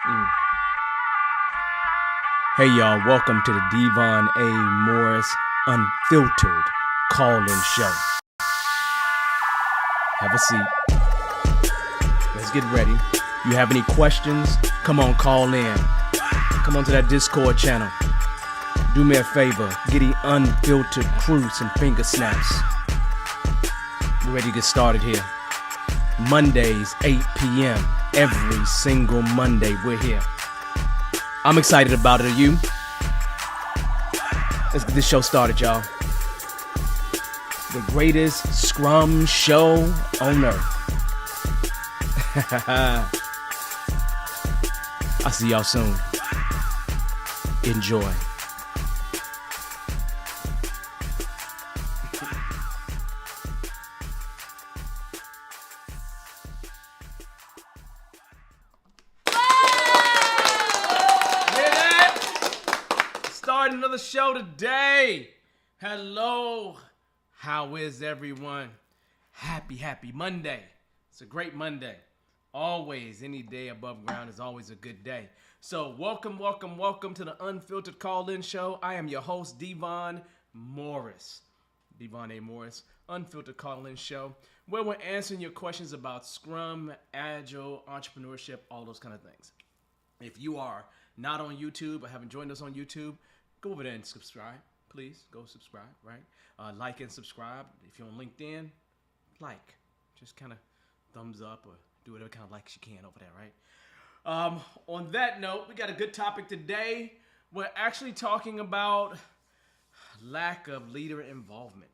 Mm. Hey y'all, welcome to the Devon A. Morris Unfiltered call-in show. Have a seat. Let's get ready. You have any questions? Come on, call in. Come on to that Discord channel. Do me a favor, get the unfiltered crew some finger snaps. We're ready to get started here. Mondays, 8 p.m. Every single Monday, we're here. I'm excited about it. Are you? Let's get this show started, y'all. The greatest scrum show on earth. I'll see y'all soon. Enjoy. Another show today. Hello. How is everyone? Happy Monday. It's a great Monday. Always, any day above ground is always a good day. So welcome to the Unfiltered Call-In Show. I am your host, Devon Morris. Devon A. Morris, Unfiltered Call-In Show, where we're answering your questions about Scrum, Agile, entrepreneurship, all those kind of things. If you are not on YouTube or haven't joined us on YouTube, go over there and subscribe. Please go subscribe, right? Like and subscribe. If you're on LinkedIn, like. Just kind of thumbs up or do whatever kind of likes you can over there, right? On that note, we got a good topic today. We're actually talking about lack of leader involvement.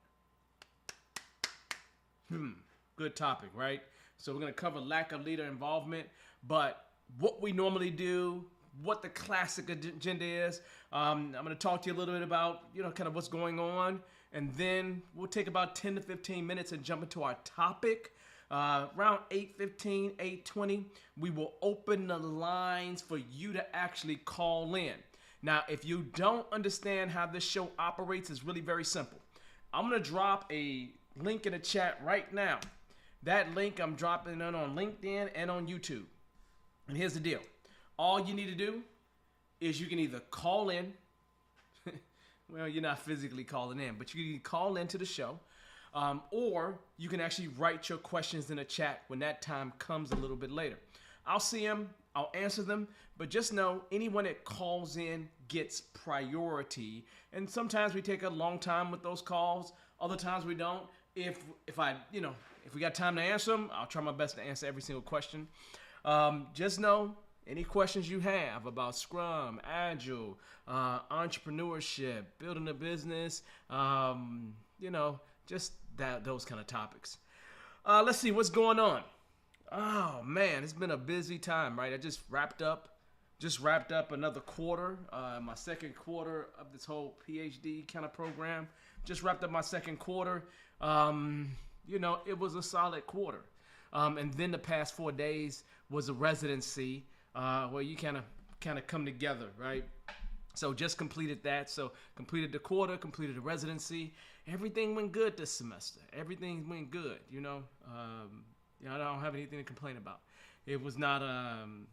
Good topic, right? So we're going to cover lack of leader involvement, but what we normally do, what the classic agenda is. I'm going to talk to you a little bit about, kind of what's going on. And then we'll take about 10 to 15 minutes and jump into our topic. Around 8:15, 8:20, we will open the lines for you to actually call in. Now, if you don't understand how this show operates, it's really very simple. I'm going to drop a link in the chat right now. That link I'm dropping it on LinkedIn and on YouTube. And here's the deal. All you need to do is you can either call in. Well, you're not physically calling in, but you can call into the show. Or you can actually write your questions in the chat when that time comes a little bit later. I'll see them. I'll answer them. But just know anyone that calls in gets priority. And sometimes we take a long time with those calls. Other times we don't. If we got time to answer them, I'll try my best to answer every single question. Just know, any questions you have about Scrum, Agile, entrepreneurship, building a business, just those kind of topics. Let's see what's going on. Oh man, it's been a busy time, right? I just wrapped up another quarter, my second quarter of this whole PhD kind of program. Just wrapped up my second quarter. It was a solid quarter. And then the past 4 days was a residency where you kind of come together, right? So just completed that. So completed the quarter, completed the residency. Everything went good this semester. Everything went good, I don't have anything to complain about. It was not, I'm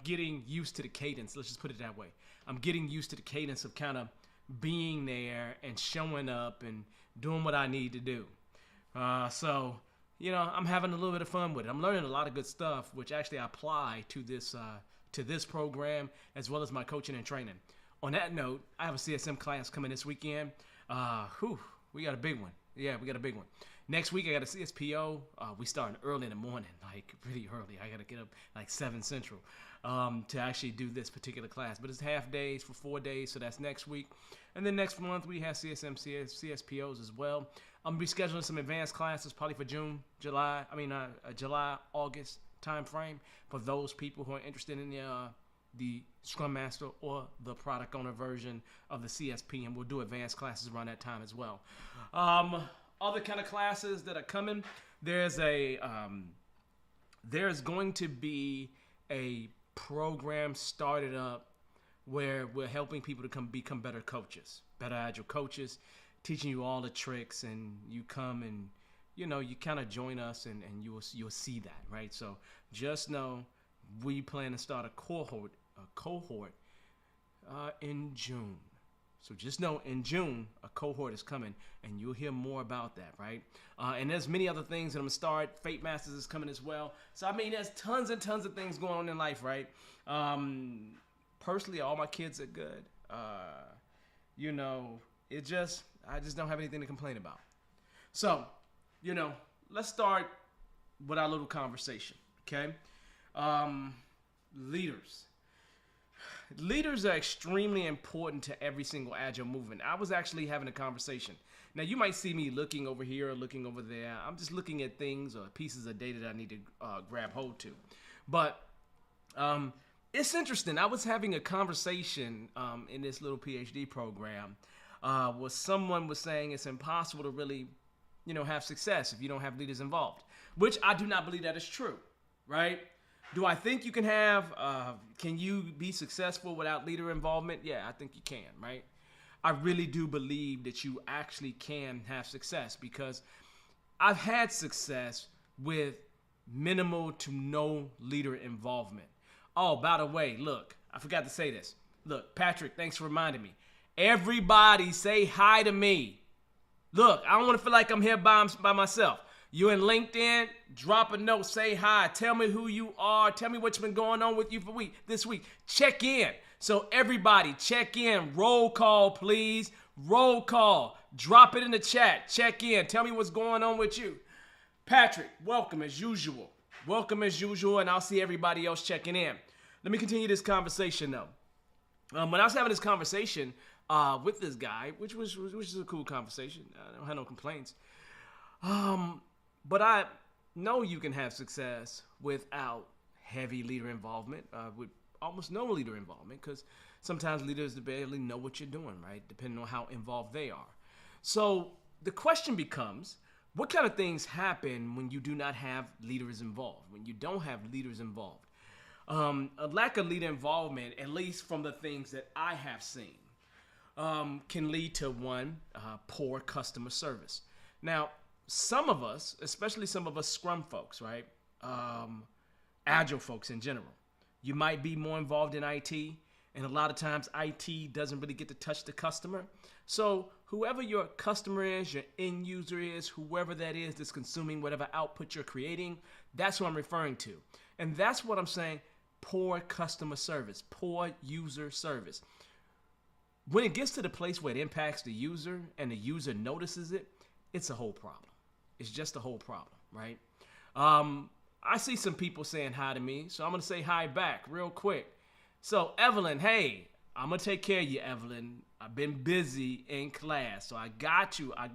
getting used to the cadence. Let's just put it that way. I'm getting used to the cadence of kind of being there and showing up and doing what I need to do. So I'm having a little bit of fun with it. I'm learning a lot of good stuff, which actually I apply to this program as well as my coaching and training. On that note, I have a CSM class coming this weekend. We got a big one. Yeah, we got a big one. Next week, I got a CSPO. We starting early in the morning, like really early. I got to get up like 7 Central to actually do this particular class. But it's half days for 4 days, so that's next week. And then next month, we have CSPOs as well. I'm going to be scheduling some advanced classes probably for July, August time frame for those people who are interested in the Scrum Master or the product owner version of the CSP, and we'll do advanced classes around that time as well. Other kind of classes that are coming, there's going to be a program started up where we're helping people to become better coaches, better agile coaches, teaching you all the tricks, and you come and you kind of join us and you'll see that, right? So just know We plan to start a cohort in June. So just know in June, a cohort is coming, and you'll hear more about that, right? And there's many other things that I'm going to start. Fate Masters is coming as well. So, I mean, there's tons and tons of things going on in life, right? Personally, all my kids are good. You know, I just don't have anything to complain about. So, you know, let's start with our little conversation, okay? Leaders. Leaders are extremely important to every single agile movement. I was actually having a conversation. Now, you might see me looking over here or looking over there. I'm just looking at things or pieces of data that I need to grab hold to. But it's interesting. I was having a conversation in this little PhD program where someone was saying it's impossible to really, have success if you don't have leaders involved, which I do not believe that is true, right? Do I think you can can you be successful without leader involvement? Yeah, I think you can, right? I really do believe that you actually can have success because I've had success with minimal to no leader involvement. Oh, by the way, look, I forgot to say this. Look, Patrick, thanks for reminding me. Everybody say hi to me. Look, I don't want to feel like I'm here by myself. You in LinkedIn, drop a note, say hi, tell me who you are, tell me what's been going on with you this week. Check in. So everybody, check in. Roll call, please. Roll call. Drop it in the chat. Check in. Tell me what's going on with you. Patrick, welcome as usual. Welcome as usual, and I'll see everybody else checking in. Let me continue this conversation, though. When I was having this conversation with this guy, which was a cool conversation. I don't have no complaints. But I know you can have success without heavy leader involvement, with almost no leader involvement, because sometimes leaders barely know what you're doing, right? Depending on how involved they are. So the question becomes, what kind of things happen when you do not have leaders involved, when you don't have leaders involved? A lack of leader involvement, at least from the things that I have seen, can lead to poor customer service. Now, some of us, especially some of us Scrum folks, right? Agile folks in general, you might be more involved in IT, and a lot of times IT doesn't really get to touch the customer. So whoever your customer is, your end user is, whoever that is that's consuming whatever output you're creating, that's what I'm referring to. And that's what I'm saying, poor customer service, poor user service. When it gets to the place where it impacts the user and the user notices it, it's a whole problem. It's just a whole problem, right? I see some people saying hi to me, so I'm going to say hi back real quick. So, Evelyn, hey, I'm going to take care of you, Evelyn. I've been busy in class, so I got you. I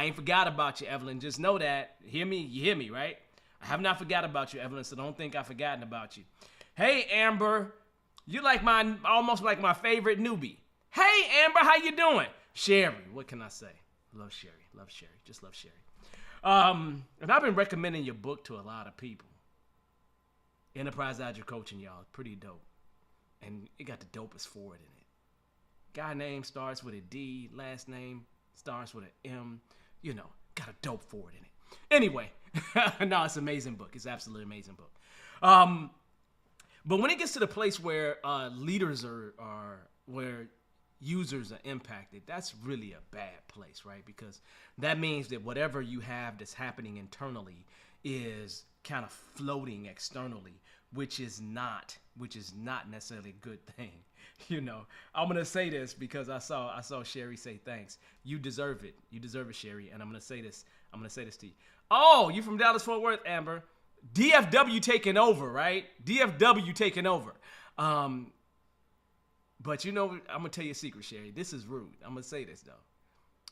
ain't forgot about you, Evelyn. Just know that. You hear me, right? I have not forgot about you, Evelyn, so don't think I've forgotten about you. Hey, Amber, you almost like my favorite newbie. Hey, Amber, how you doing? Sherry, what can I say? Love Sherry, just love Sherry. And I've been recommending your book to a lot of people. Enterprise Agile Coaching, y'all, pretty dope. And it got the dopest forward in it. Guy name starts with a D, last name starts with an M. Got a dope forward in it. Anyway, no, it's an amazing book. It's absolutely amazing book. But when it gets to the place where leaders where users are impacted, that's really a bad place, right? Because that means that whatever you have that's happening internally is kind of floating externally, which is not necessarily a good thing. I'm gonna say this because I saw Sherry say thanks. You deserve it, Sherry. And I'm gonna say this to you. Oh, you from Dallas Fort Worth, Amber? DFW taking over, right? DFW taking over. But I'm gonna tell you a secret, Sherry. This is rude. I'm gonna say this though.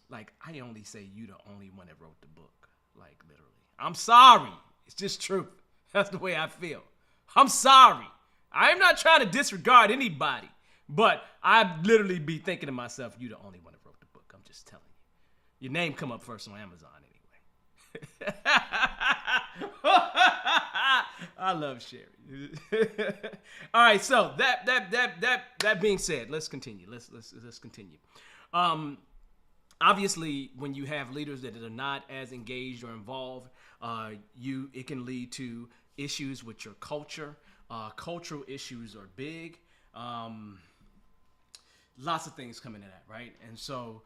Like, I only say you the only one that wrote the book. Like, literally. I'm sorry. It's just truth. That's the way I feel. I'm sorry. I'm not trying to disregard anybody, but I literally be thinking to myself, you the only one that wrote the book. I'm just telling you. Your name come up first on Amazon anyway. I love Sherry. All right, so that being said, let's continue. Let's continue. Obviously, when you have leaders that are not as engaged or involved, it can lead to issues with your culture. Cultural issues are big. Lots of things come into that, right? And so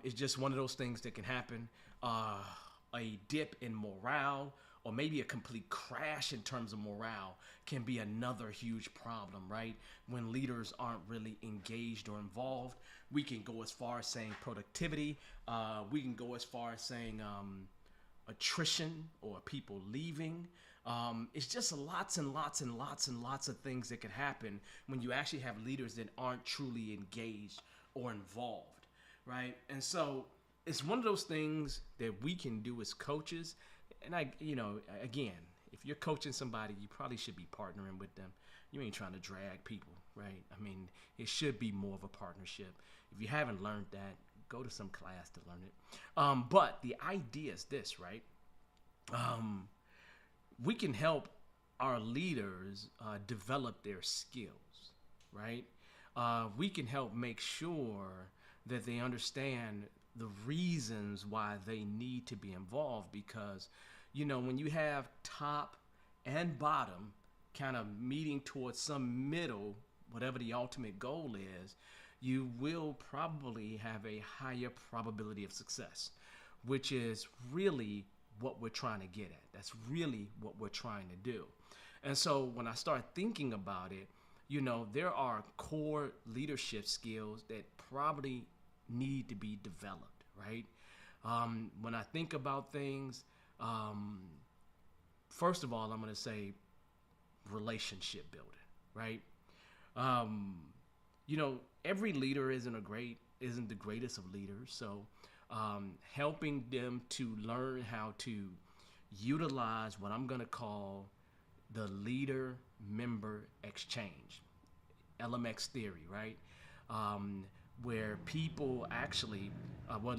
it's just one of those things that can happen. A dip in morale, or maybe a complete crash in terms of morale, can be another huge problem, right? When leaders aren't really engaged or involved, we can go as far as saying productivity. We can go as far as saying attrition or people leaving. It's just lots and lots and lots and lots of things that can happen when you actually have leaders that aren't truly engaged or involved, right? And so it's one of those things that we can do as coaches. And again, if you're coaching somebody, you probably should be partnering with them. You ain't trying to drag people, right? I mean, it should be more of a partnership. If you haven't learned that, go to some class to learn it. But the idea is this, right? We can help our leaders develop their skills, right? We can help make sure that they understand the reasons why they need to be involved, because, when you have top and bottom kind of meeting towards some middle, whatever the ultimate goal is, you will probably have a higher probability of success, which is really what we're trying to get at. That's really what we're trying to do. And so when I start thinking about it, there are core leadership skills that probably need to be developed, right? When I think about things, first of all, I'm going to say relationship building, right? Every leader isn't the greatest of leaders. So helping them to learn how to utilize what I'm going to call the leader-member exchange, LMX theory, right? Where people actually,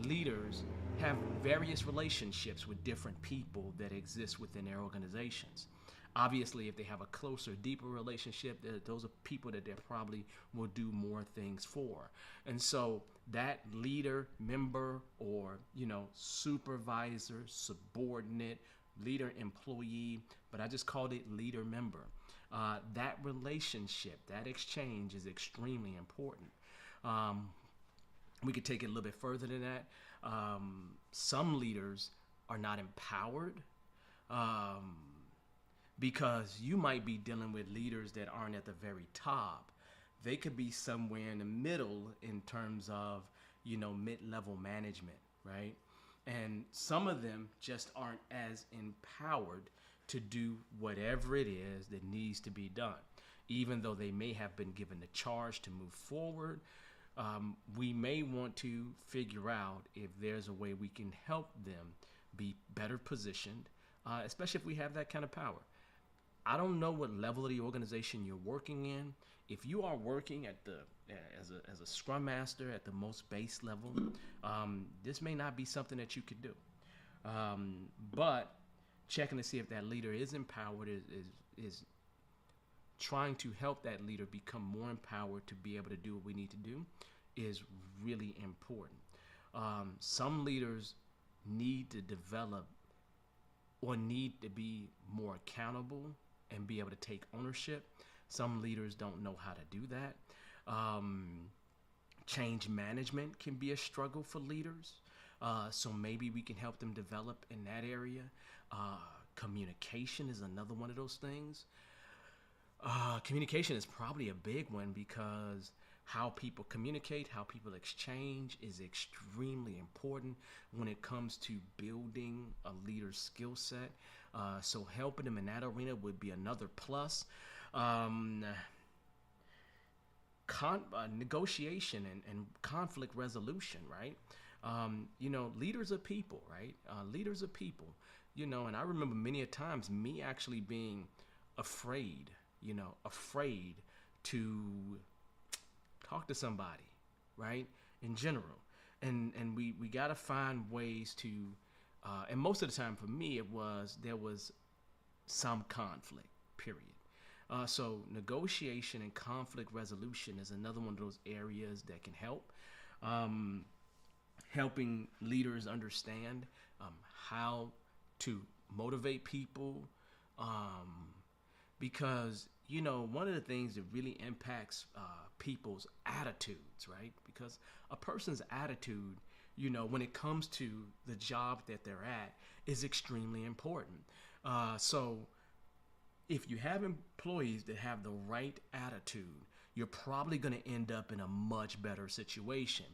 leaders have various relationships with different people that exist within their organizations. Obviously, if they have a closer, deeper relationship, those are people that they probably will do more things for. And so that leader, member, or, supervisor, subordinate, leader, employee, but I just called it leader, member. That relationship, that exchange is extremely important. We could take it a little bit further than that. Some leaders are not empowered. Because you might be dealing with leaders that aren't at the very top. They could be somewhere in the middle in terms of, mid-level management, right? And some of them just aren't as empowered to do whatever it is that needs to be done. Even though they may have been given the charge to move forward, we may want to figure out if there's a way we can help them be better positioned, especially if we have that kind of power. I don't know what level of the organization you're working in. If you are working at as a scrum master at the most base level, this may not be something that you could do. But checking to see if that leader is empowered, is trying to help that leader become more empowered to be able to do what we need to do, is really important. Some leaders need to develop or need to be more accountable and be able to take ownership. Some leaders don't know how to do that. Change management can be a struggle for leaders. So maybe we can help them develop in that area. Communication is another one of those things. Communication is probably a big one, because how people communicate, how people exchange is extremely important when it comes to building a leader's skill set. So helping them in that arena would be another plus. Negotiation and conflict resolution, right? Leaders are people, right? Leaders are people, and I remember many a times me actually being afraid to talk to somebody, right? In general. And we got to find ways to, and most of the time for me, there was some conflict, period. So negotiation and conflict resolution is another one of those areas that can help. Helping leaders understand how to motivate people, Um, because one of the things that really impacts people's attitudes, right? Because a person's attitude, when it comes to the job that they're at, is extremely important. So if you have employees that have the right attitude, you're probably going to end up in a much better situation.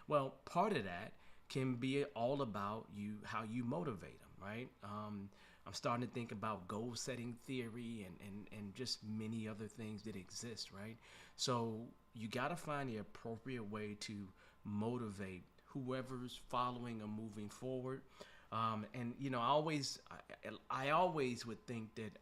Well, part of that can be all about how you motivate them, right? I'm starting to think about goal setting theory and just many other things that exist, right? So you got to find the appropriate way to motivate whoever's following or moving forward. I always would think that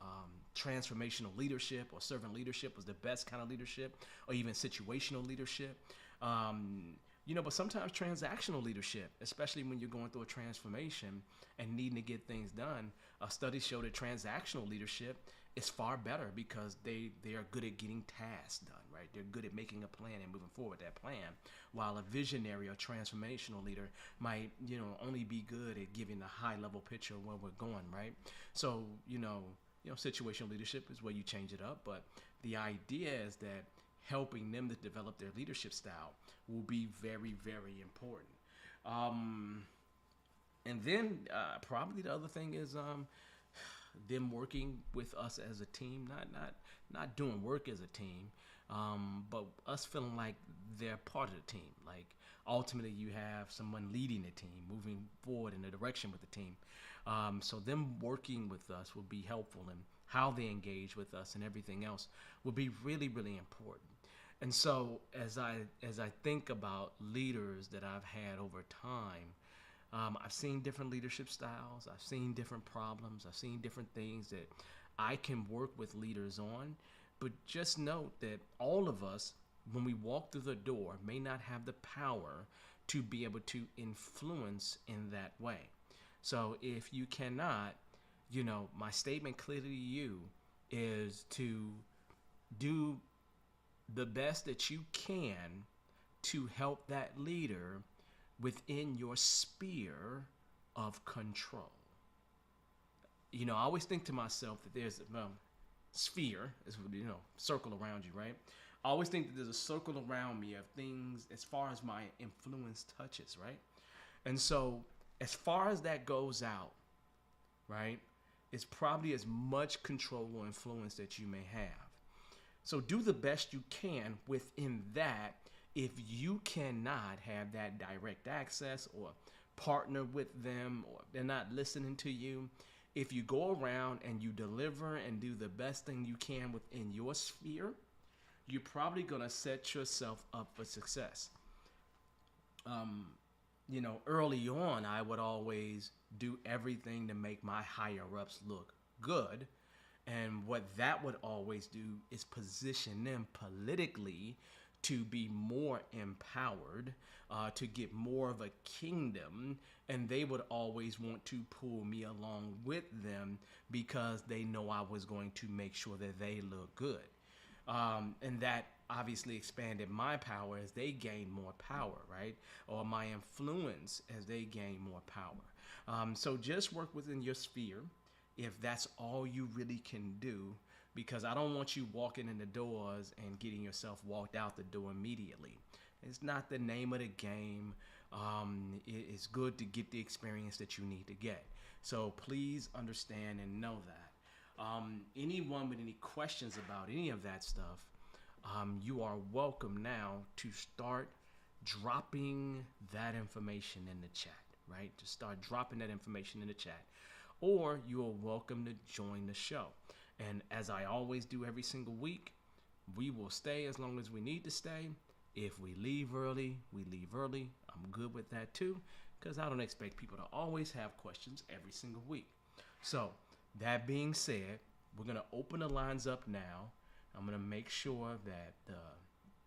transformational leadership or servant leadership was the best kind of leadership, or even situational leadership. But sometimes transactional leadership, especially when you're going through a transformation and needing to get things done, studies show that transactional leadership is far better because they are good at getting tasks done, right? They're good at making a plan and moving forward with that plan, while a visionary or transformational leader might, only be good at giving a high level picture of where we're going, right? So, situational leadership is where you change it up, but the idea is that helping them to develop their leadership style will be very, very important. And then probably the other thing is them working with us as a team, not doing work as a team, but us feeling like they're part of the team. Like ultimately, you have someone leading the team, moving forward in the direction with the team. So them working with us will be helpful, and how they engage with us and everything else will be really, really important. And so as I think about leaders that I've had over time, I've seen different leadership styles. I've seen different problems. I've seen different things that I can work with leaders on. But just note that all of us, when we walk through the door, may not have the power to be able to influence in that way. So if you cannot, my statement clearly to you is to do the best that you can to help that leader within your sphere of control. I always think to myself that there's a sphere, is circle around you, right? I always think that there's a circle around me of things as far as my influence touches, right? And so, as far as that goes out, right, it's probably as much control or influence that you may have. So do the best you can within that. If you cannot have that direct access or partner with them, or they're not listening to you, if you go around and you deliver and do the best thing you can within your sphere, you're probably going to set yourself up for success. Early on, I would always do everything to make my higher ups look good. And what that would always do is position them politically to be more empowered, to get more of a kingdom. And they would always want to pull me along with them because they know I was going to make sure that they look good. And that obviously expanded my power as they gained more power, right? Or my influence as they gain more power. So just work within your sphere if that's all you really can do, because I don't want you walking in the doors and getting yourself walked out the door immediately. It's not the name of the game. It's good to get the experience that you need to get. So please understand and know that. Anyone with any questions about any of that stuff, you are welcome now to start dropping that information in the chat, right? To start dropping that information in the chat. Or you are welcome to join the show. And as I always do every single week, we will stay as long as we need to stay. If we leave early, we leave early. I'm good with that too, because I don't expect people to always have questions every single week. So that being said, we're going to open the lines up now. I'm going to make sure that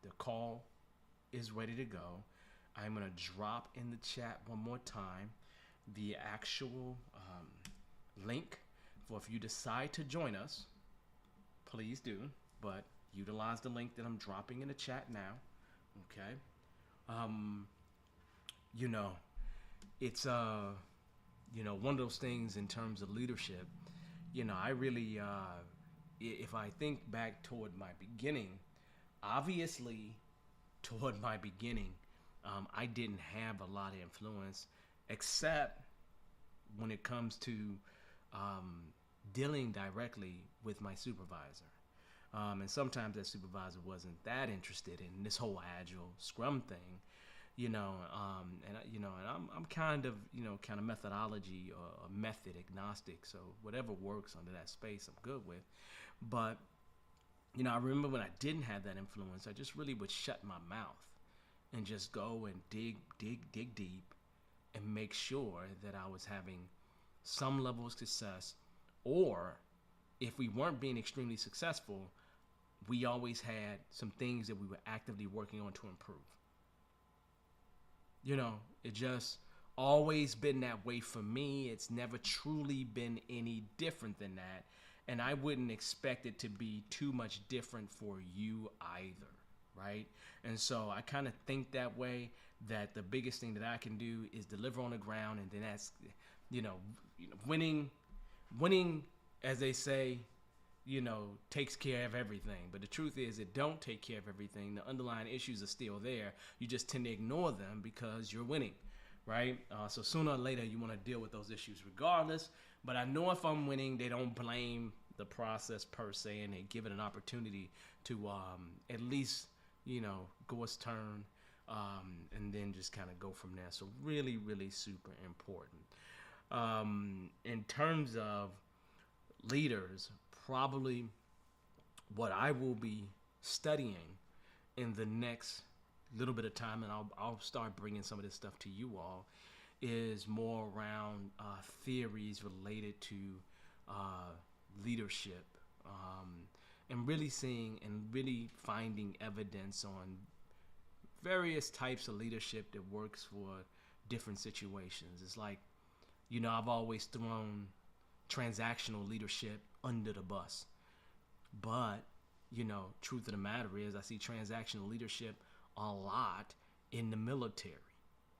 the call is ready to go. I'm going to drop in the chat one more time the actual link for if you decide to join us, please do, but utilize the link that I'm dropping in the chat now. Okay. It's one of those things in terms of leadership. I really, if I think back toward my beginning, obviously, toward my beginning, I didn't have a lot of influence, except when it comes to um, dealing directly with my supervisor. And sometimes that supervisor wasn't that interested in this whole agile scrum thing, and I'm kind of methodology or method agnostic. So whatever works under that space, I'm good with. But I remember when I didn't have that influence, I just really would shut my mouth and just go and dig deep and make sure that I was having some level of success, or if we weren't being extremely successful, we always had some things that we were actively working on to improve. It just always been that way for me. It's never truly been any different than that. And I wouldn't expect it to be too much different for you either, right? And so I kind of think that way, that the biggest thing that I can do is deliver on the ground, and then that's, winning, as they say, takes care of everything. But the truth is, it don't take care of everything. The underlying issues are still there. You just tend to ignore them because you're winning, right? So sooner or later, you want to deal with those issues regardless. But I know if I'm winning, they don't blame the process per se, and they give it an opportunity to at least, go its turn, and then just kind of go from there. So really, really super important. In terms of leaders, probably what I will be studying in the next little bit of time, and I'll start bringing some of this stuff to you all, is more around theories related to leadership, and really seeing and really finding evidence on various types of leadership that works for different situations. It's like, I've always thrown transactional leadership under the bus. But, truth of the matter is, I see transactional leadership a lot in the military,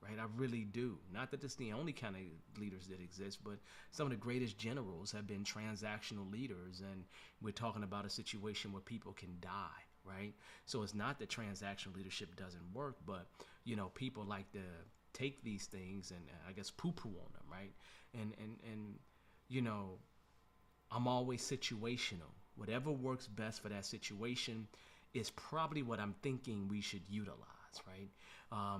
right? I really do. Not that it's the only kind of leaders that exist, but some of the greatest generals have been transactional leaders, and we're talking about a situation where people can die, right? So it's not that transactional leadership doesn't work, but, people like to take these things and I guess poo-poo on them, right? And I'm always situational. Whatever works best for that situation is probably what I'm thinking we should utilize, right? A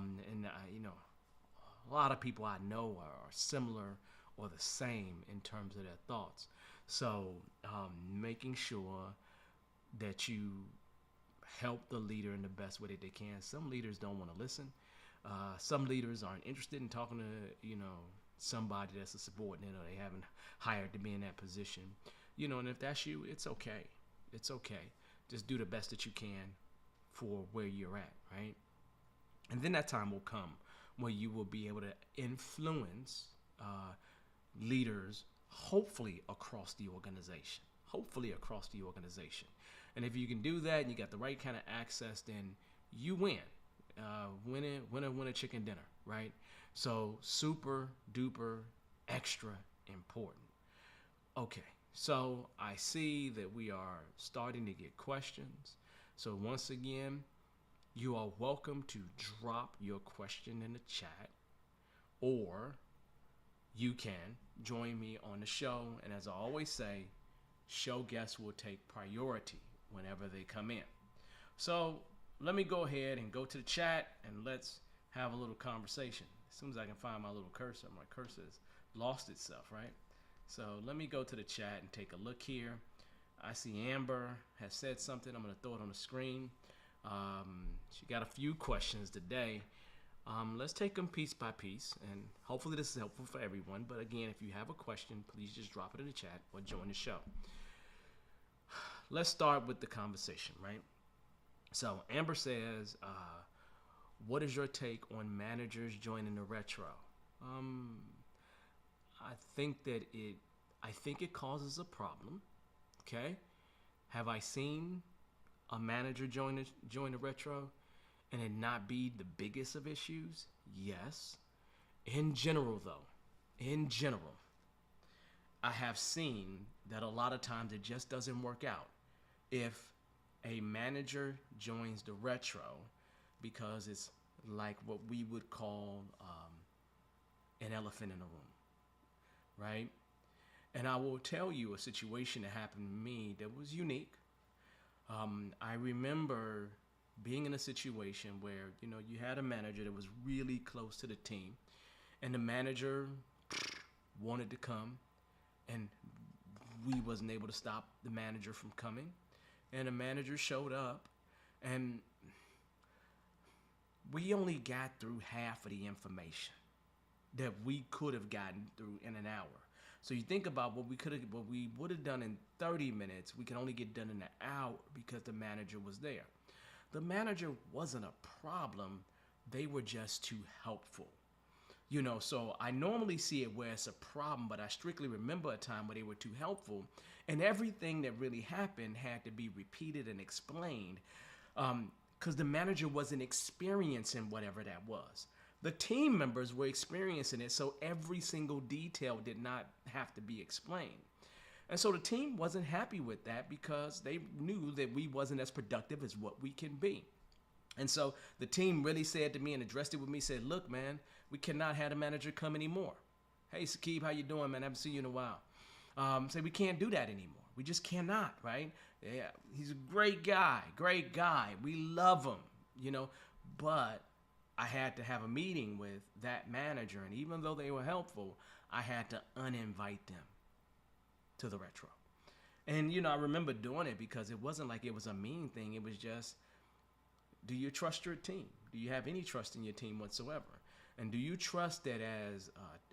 lot of people I know are similar or the same in terms of their thoughts. So making sure that you help the leader in the best way that they can. Some leaders don't want to listen. Some leaders aren't interested in talking to, somebody that's a subordinate, or they haven't hired to be in that position. And if that's you, it's okay. It's okay. Just do the best that you can for where you're at, right? And then that time will come where you will be able to influence leaders, hopefully across the organization. And if you can do that and you got the right kind of access, then you win. Winner, chicken dinner, right? So super duper extra important. Okay, so I see that we are starting to get questions. So once again, you are welcome to drop your question in the chat, or you can join me on the show. And as I always say, show guests will take priority whenever they come in. So let me go ahead and go to the chat and let's have a little conversation. As soon as I can find my little cursor, my cursor has lost itself, right? So let me go to the chat and take a look here. I see Amber has said something. I'm going to throw it on the screen. She got a few questions today. Let's take them piece by piece, and hopefully this is helpful for everyone. But again, if you have a question, please just drop it in the chat or join the show. Let's start with the conversation, right? So Amber says, what is your take on managers joining the retro? I think it causes a problem. Okay. Have I seen a manager join the retro and it not be the biggest of issues? Yes. In general, though, I have seen that a lot of times it just doesn't work out if a manager joins the retro, because it's like what we would call an elephant in the room, right? And I will tell you a situation that happened to me that was unique. I remember being in a situation where, you had a manager that was really close to the team, and the manager wanted to come, and we wasn't able to stop the manager from coming. And the manager showed up, and we only got through half of the information that we could have gotten through in an hour. So you think about what we would have done in 30 minutes, we can only get done in an hour because the manager was there. The manager wasn't a problem. They were just too helpful. So I normally see it where it's a problem, but I strictly remember a time where they were too helpful, and everything that really happened had to be repeated and explained, because the manager wasn't experiencing whatever that was. The team members were experiencing it, so every single detail did not have to be explained. And so the team wasn't happy with that because they knew that we wasn't as productive as what we can be. And so the team really said to me and addressed it with me, said, look, man, we cannot have the manager come anymore. Hey, Sakib, how you doing, man? I haven't seen you in a while. Say we can't do that anymore. We just cannot, right? Yeah, he's a great guy. We love him, but I had to have a meeting with that manager, and even though they were helpful, I had to uninvite them to the retro. And, I remember doing it because it wasn't like it was a mean thing. It was just, do you trust your team? Do you have any trust in your team whatsoever? And do you trust that as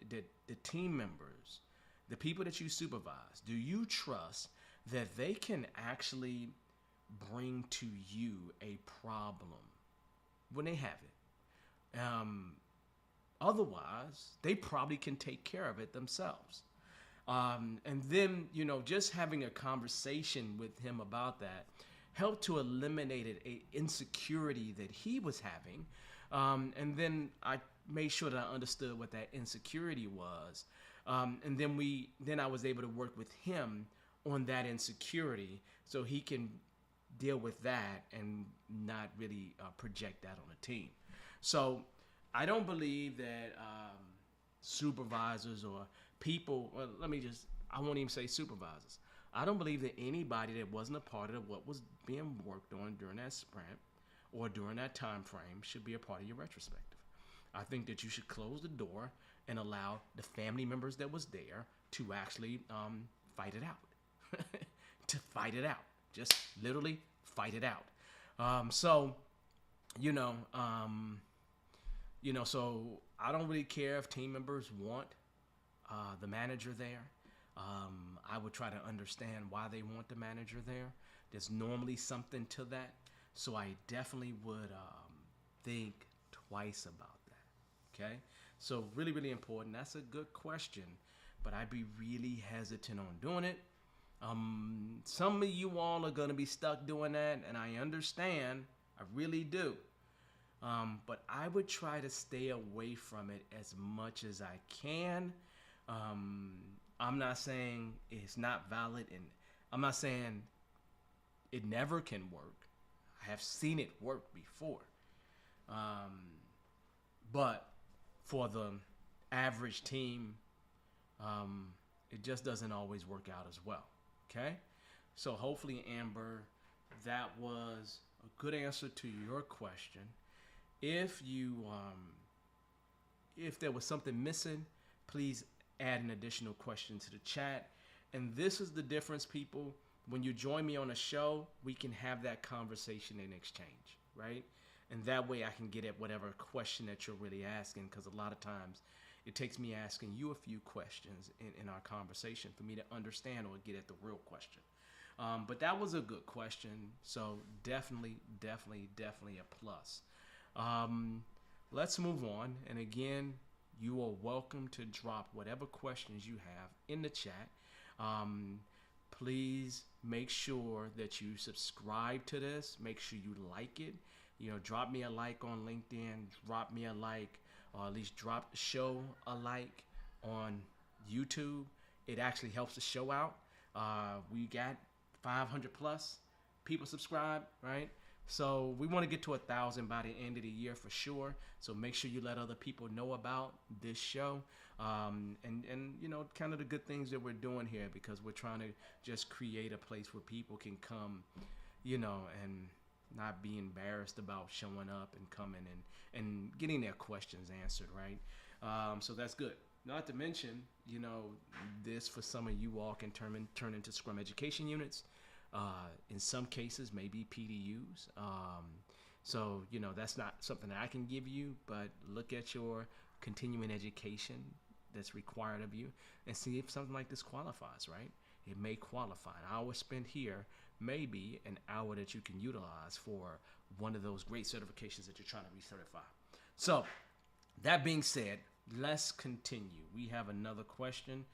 the team members, the people that you supervise, do you trust that they can actually bring to you a problem when they have it? Otherwise, they probably can take care of it themselves. And then, just having a conversation with him about that helped to eliminate an insecurity that he was having. And then I made sure that I understood what that insecurity was. And then I was able to work with him on that insecurity so he can deal with that and not really project that on the team. So I don't believe that supervisors or people, I won't even say supervisors. I don't believe that anybody that wasn't a part of what was being worked on during that sprint or during that time frame should be a part of your retrospective. I think that you should close the door and allow the family members that was there to actually fight it out. To fight it out. Just literally fight it out. So I don't really care if team members want the manager there. I would try to understand why they want the manager there. There's normally something to that. So I definitely would think twice about that. Okay? So really, really important. That's a good question, but I'd be really hesitant on doing it. Some of you all are going to be stuck doing that, and I understand. I really do. But I would try to stay away from it as much as I can. I'm not saying it's not valid, and I'm not saying it never can work. I have seen it work before. But for the average team, it just doesn't always work out as well. Okay? So hopefully, Amber, that was a good answer to your question. If there was something missing, please add an additional question to the chat. And this is the difference, people. When you join me on a show, we can have that conversation in exchange, right? And that way I can get at whatever question that you're really asking, because a lot of times it takes me asking you a few questions in our conversation for me to understand or get at the real question. But that was a good question. So definitely a plus. Let's move on. And again, you are welcome to drop whatever questions you have in the chat. Please make sure that you subscribe to this. Make sure you like it. Drop me a like on LinkedIn. Drop me a like, or at least drop the show a like on YouTube. It actually helps the show out. We got 500 plus people subscribe, right? So we want to get to 1,000 by the end of the year for sure. So make sure you let other people know about this show, and you know, kind of the good things that we're doing here, because we're trying to just create a place where people can come, you know, and not be embarrassed about showing up and coming and getting their questions answered, right? So that's good. Not to mention, you know, this for some of you all can turn into Scrum education units. In some cases, maybe PDUs. So, you know, that's not something that I can give you, but look at your continuing education that's required of you and see if something like this qualifies, right? It may qualify. An hour spent here may be an hour that you can utilize for one of those great certifications that you're trying to recertify. So, that being said, let's continue. We have another question.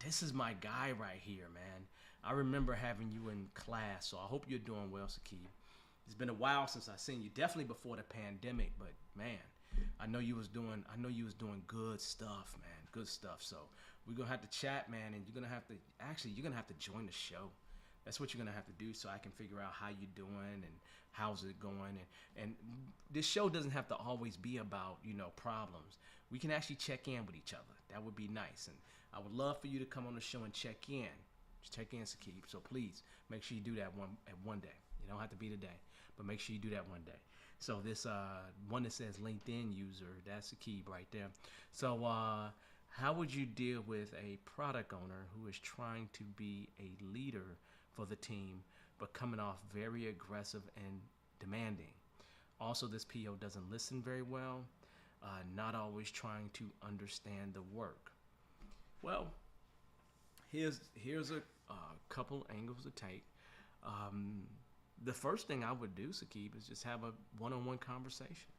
This is my guy right here, man. I remember having you in class, so I hope you're doing well, Sakib. It's been a while since I seen you, definitely before the pandemic, but man, I know you was doing good stuff, man, good stuff. So we're gonna have to chat, man, and you're gonna have to join the show. That's what you're gonna have to do, so I can figure out how you're doing and how's it going. And this show doesn't have to always be about, you know, problems. We can actually check in with each other. That would be nice, and I would love for you to come on the show and check in. Just check in, Sakib. So please make sure you do that one day. You don't have to be today, but make sure you do that one day. So this one that says LinkedIn user, that's Sakib right there. So how would you deal with a product owner who is trying to be a leader for the team, but coming off very aggressive and demanding? Also, this PO doesn't listen very well, not always trying to understand the work. Well, here's a couple angles to take. The first thing I would do, Sakib, is just have a one-on-one conversation.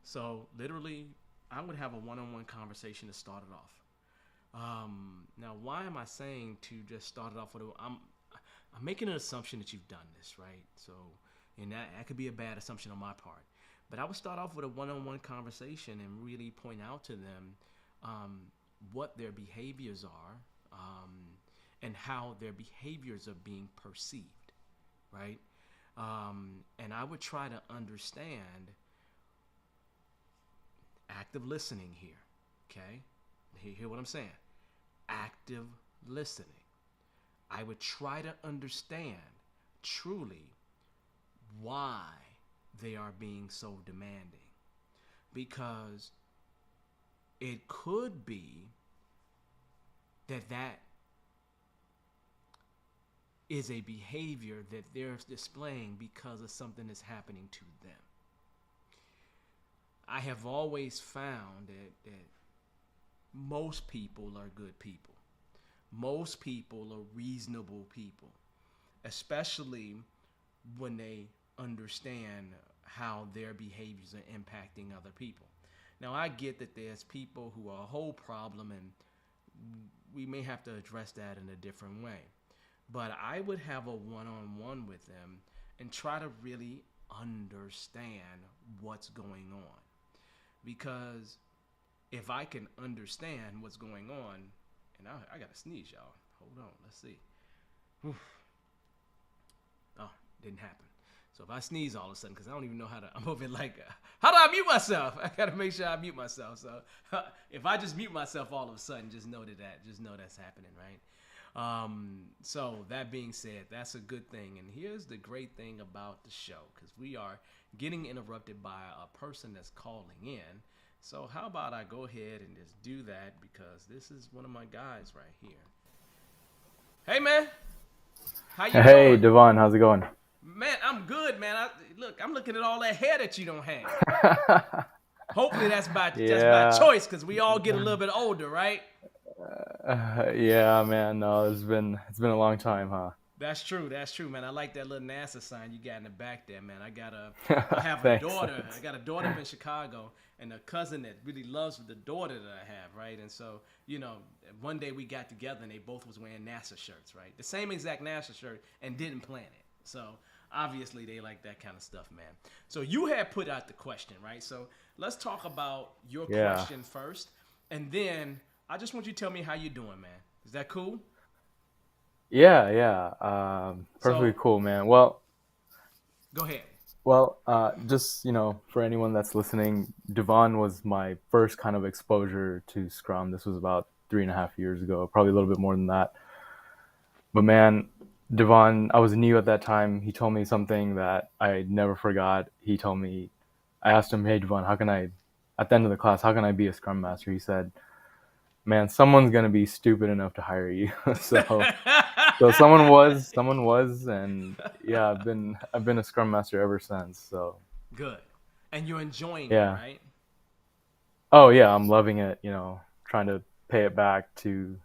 So literally, I would have a one-on-one conversation to start it off. Now, why am I saying to just start it off with I'm making an assumption that you've done this, right? So, and that could be a bad assumption on my part. But I would start off with a one-on-one conversation and really point out to them what their behaviors are, and how their behaviors are being perceived, right? And I would try to understand active listening here, okay? Hear what I'm saying? Active listening. I would try to understand truly why they are being so demanding, because it could be that is a behavior that they're displaying because of something that's happening to them. I have always found that most people are good people. Most people are reasonable people, especially when they understand how their behaviors are impacting other people. Now, I get that there's people who are a whole problem, and we may have to address that in a different way. But I would have a one-on-one with them and try to really understand what's going on. Because if I can understand what's going on, and I got to sneeze, y'all. Hold on, let's see. Whew. Oh, didn't happen. So if I sneeze all of a sudden, because I don't even know I'm over like, how do I mute myself? I got to make sure I mute myself. So if I just mute myself all of a sudden, just know that's happening, right? So that being said, that's a good thing. And here's the great thing about the show, because we are getting interrupted by a person that's calling in. So how about I go ahead and just do that, because this is one of my guys right here. Hey, man. How you doing? Hey, Devon, how's it going? Man, I'm good, man. I'm looking at all that hair that you don't have. Hopefully that's by choice, because we all get a little bit older, right? Yeah, man. No, it's been a long time, huh? That's true, man. I like that little NASA sign you got in the back there, man. I have a Thanks, daughter. thanks. I got a daughter up in Chicago, and a cousin that really loves the daughter that I have, right? And so, you know, one day we got together, and they both was wearing NASA shirts, right? The same exact NASA shirt, and didn't plan it. So obviously they like that kind of stuff, man. So you had put out the question, right? So let's talk about your Yeah. question first, and then I just want you to tell me how you doing, man. Is that cool? Yeah, yeah. Perfectly So cool, man. go ahead. Just for anyone that's listening, Devon was my first kind of exposure to Scrum. This was about 3.5 years ago, probably a little bit more than that. But man, Devon, I was new at that time. He told me something that I never forgot. I asked him, "Hey, Devon, at the end of the class, how can I be a Scrum Master?" He said, "Man, someone's gonna be stupid enough to hire you." So someone was, and yeah, I've been a Scrum Master ever since. So Good. And you're enjoying it, yeah. right? Oh yeah, I'm loving it. Trying to pay it back to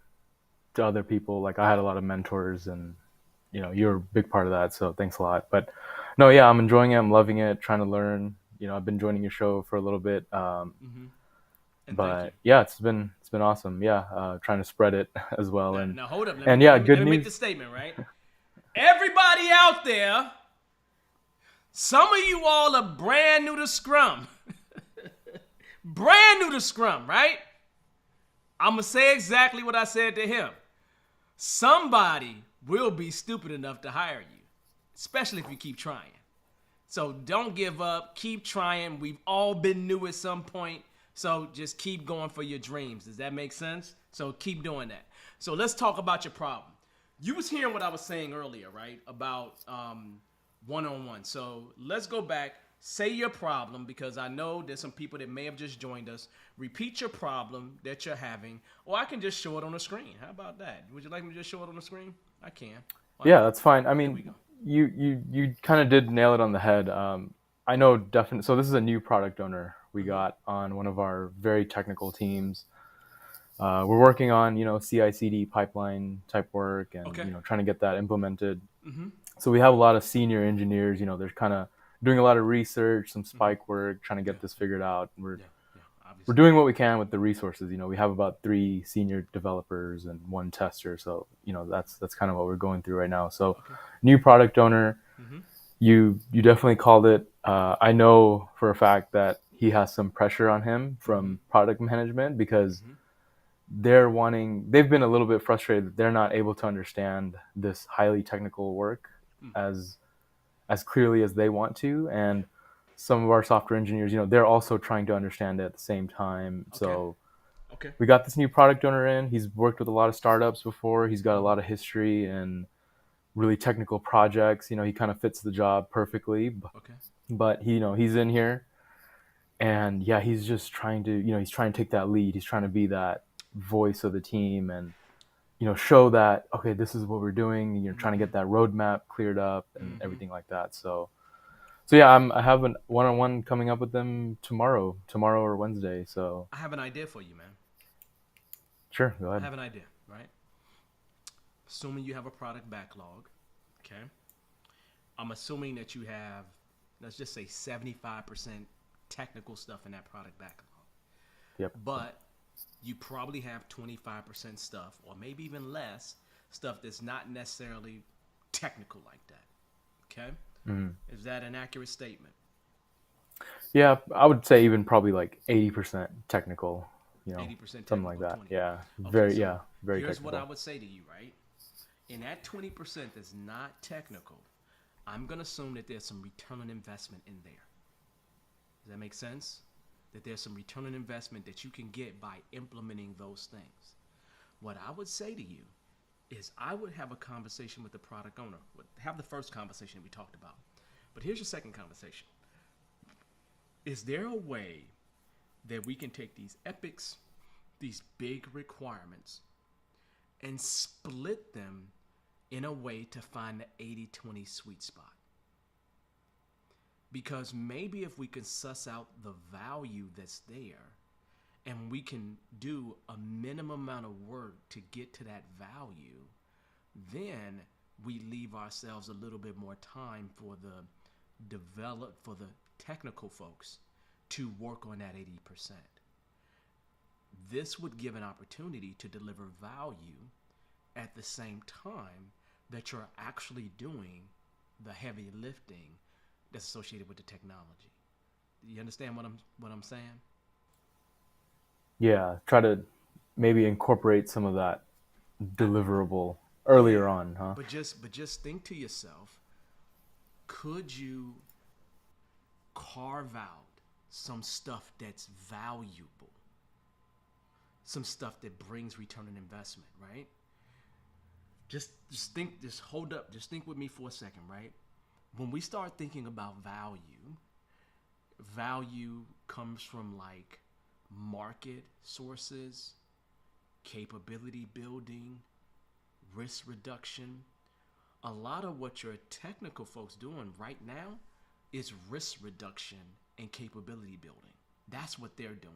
other people. Like I had a lot of mentors, and you're a big part of that. So thanks a lot. But no, yeah, I'm enjoying it. I'm loving it. Trying to learn. I've been joining your show for a little bit. Mm-hmm. And thank you. But yeah, it's been awesome. Yeah, trying to spread it as well. Now, And now hold up. Let me and let yeah, me good let me make news. this statement, right? Everybody out there, some of you all are brand new to Scrum. Brand new to Scrum, right? I'm going to say exactly what I said to him. Somebody will be stupid enough to hire you, especially if you keep trying. So don't give up. Keep trying. We've all been new at some point. So just keep going for your dreams. Does that make sense? So keep doing that. So let's talk about your problem. You was hearing what I was saying earlier, right? About one-on-one. So let's go back. Say your problem, because I know there's some people that may have just joined us. Repeat your problem that you're having, or I can just show it on the screen. How about that? Would you like me to just show it on the screen? I can. Why Yeah, not? that's fine. I Here we mean, go. you kind of did nail it on the head. I know definitely. So this is a new product owner we Mm-hmm. got on one of our very technical teams. We're working on CI/CD pipeline type work, and Okay. trying to get that implemented. Mm-hmm. So we have a lot of senior engineers. They're kind of doing a lot of research, some Mm-hmm. spike work, trying to Yeah. get this figured out. Yeah. Yeah. We're Obviously. doing what we can with the resources. We have about 3 senior developers and 1 tester. So that's kind of what we're going through right now. So Okay. new product owner, Mm-hmm. you definitely called it. I know for a fact that he has some pressure on him Mm-hmm. from product management, because Mm-hmm. they've been a little bit frustrated that they're not able to understand this highly technical work Mm. as clearly as they want to. Yeah. And some of our software engineers, they're also trying to understand it at the same time. Okay. So Okay. we got this new product owner in. He's worked with a lot of startups before. He's got a Mm-hmm. lot of history and really technical projects. He kind of fits the job perfectly. Okay. But he's in here, and yeah, he's just trying to, he's trying to take that lead. He's trying to be that voice of the team, and show that, okay, this is what we're doing. And you're trying to Mm-hmm. get that roadmap cleared up and Mm-hmm. everything like that. So yeah, I have a one-on-one coming up with them tomorrow or Wednesday. So I have an idea for you, man. sure, go I ahead. have an idea, right? Assuming you have a product backlog, okay? I'm assuming that you have, let's just say 75% technical stuff in that product backlog. Yep. But you probably have 25% stuff, or maybe even less, stuff that's not necessarily technical like that. Okay? Mhm. Is that an accurate statement? Yeah, I would say even probably like 80% technical, 80% something like technical, that. 20. Yeah, Okay, very, so yeah, very here's what I technical. would say to you, right? In that 20% that's not technical, I'm going to assume that there's some return on investment in there. Does that make sense? That there's some return on investment that you can get by implementing those things. What I would say to you is I would have a conversation with the product owner. Have the first conversation we talked about. But here's your second conversation. Is there a way that we can take these epics, these big requirements, and split them in a way to find the 80-20 sweet spot? Because maybe if we can suss out the value that's there, and we can do a minimum amount of work to get to that value, then we leave ourselves a little bit more time for the technical folks to work on that 80%. This would give an opportunity to deliver value at the same time that you're actually doing the heavy lifting that's associated with the technology. Do you understand what I'm saying? Yeah, try to maybe incorporate some of that deliverable Yeah. earlier on, huh? But just think to yourself, could you carve out some stuff that's valuable, some stuff that brings return on investment, right? Just think, just hold up, just think with me for a second, right? When we start thinking about value, value comes from like market sources, capability building, risk reduction. A lot of what your technical folks doing right now is risk reduction and capability building. That's what they're doing.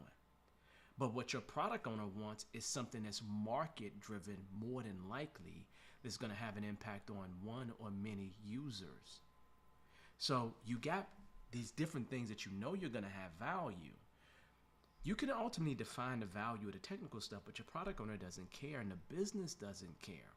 But what your product owner wants is something that's market driven, more than likely, that's going to have an impact on one or many users. So you got these different things that you know you're going to have value. You can ultimately define the value of the technical stuff, but your product owner doesn't care and the business doesn't care.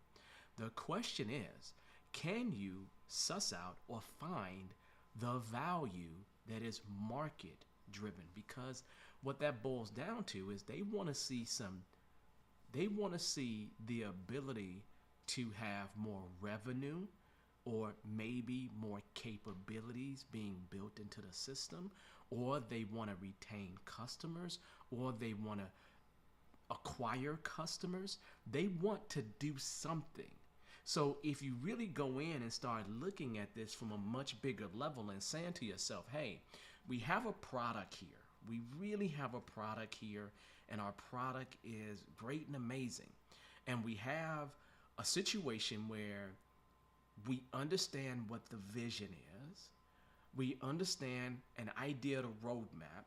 The question is, can you suss out or find the value that is market driven? Because what that boils down to is they want to see the ability to have more revenue or maybe more capabilities being built into the system, or they want to retain customers, or they want to acquire customers. They want to do something. So if you really go in and start looking at this from a much bigger level and saying to yourself, hey, we have a product here. We really have a product here, and our product is great and amazing. And we have a situation where we understand what the vision is. We understand an idea of the roadmap.